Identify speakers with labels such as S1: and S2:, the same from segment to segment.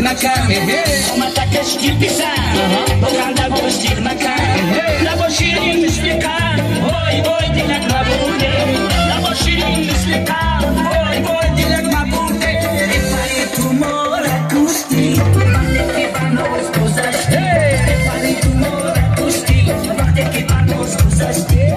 S1: مکن اومد کشکی پیسم بخنده باشید مکن نباشید مثل قم وای وای دلک نبوده نباشید مثل قم وای وای دلک نبوده بپری تو ماره کشتی وقتی که بناز گذشته بپری تو ماره کشتی وقتی که بناز گذشته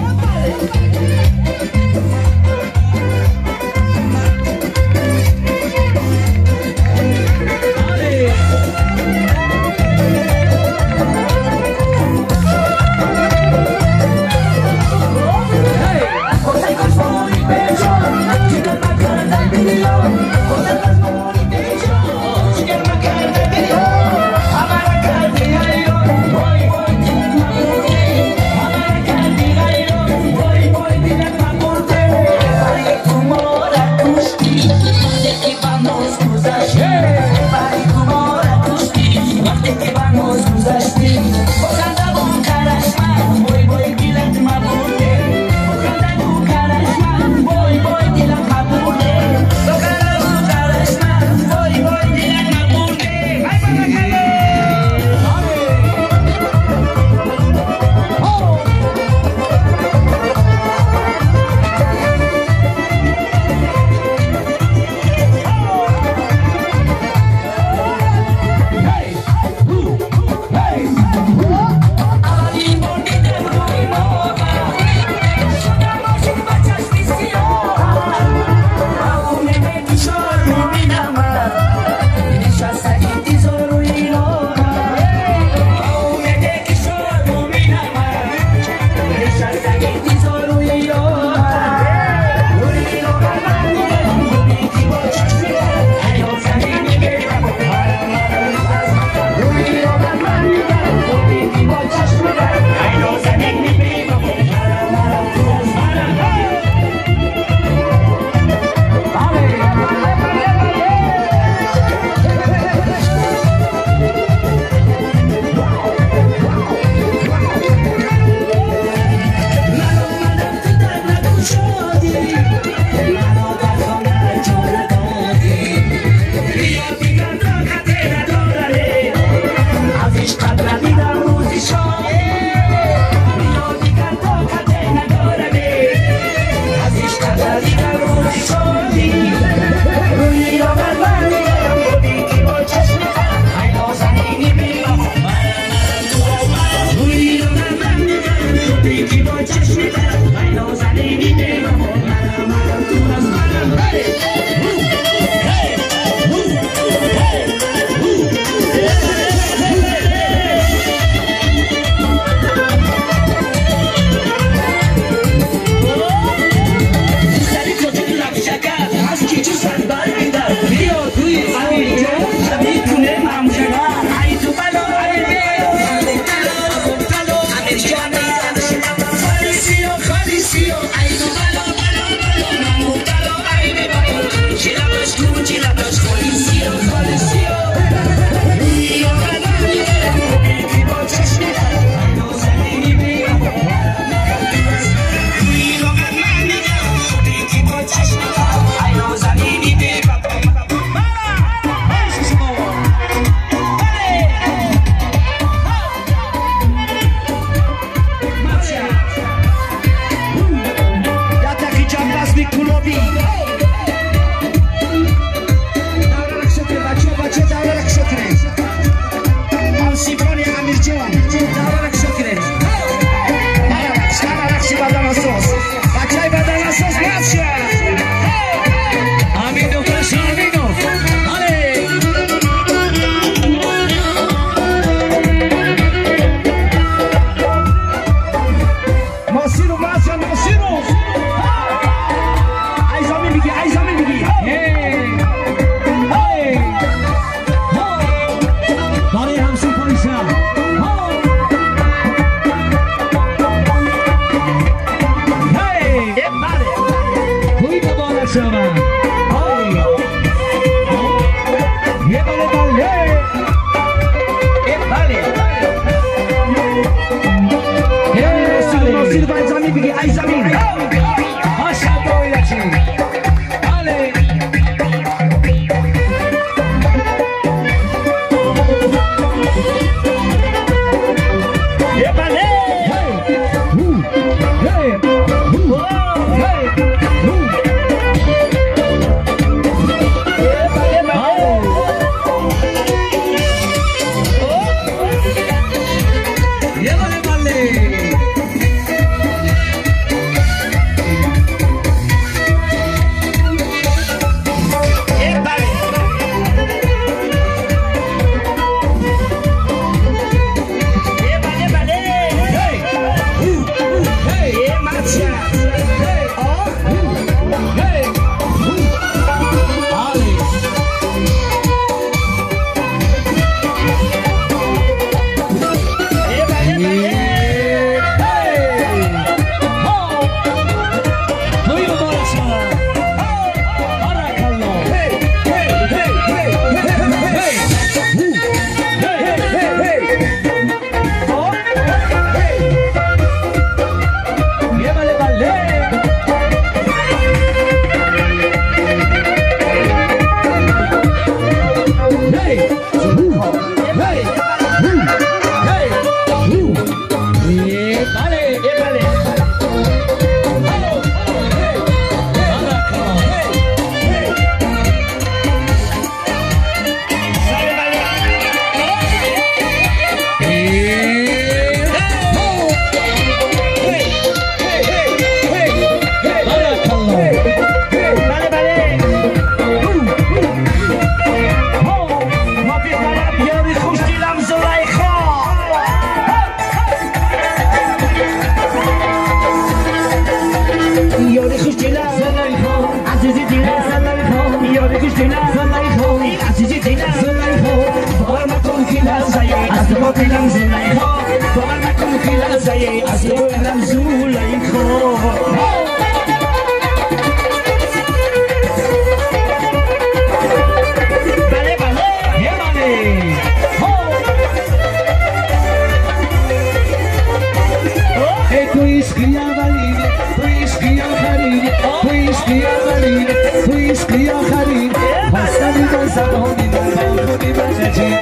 S2: عشقی اولینه تو عشقی آخرینه تو عشقی اولینه تو عشقی آخرینه حسنی با زبانی من با خونی من نجین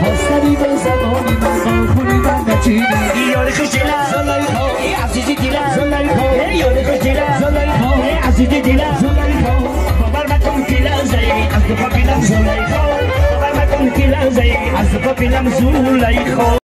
S2: حسنی با زبانی من با خونی من نجین
S1: یار خوش دلم
S2: زلیخا
S1: عزیزی دلم
S2: زلیخا
S1: یار خوش دلم
S2: زلیخا
S1: عزیزی دلم
S2: زلیخا
S1: باور مکن که لحظه‌ای از تو پاپیلم زلیخا باور مکن که لحظه‌ای از تو پاپیلم زلیخا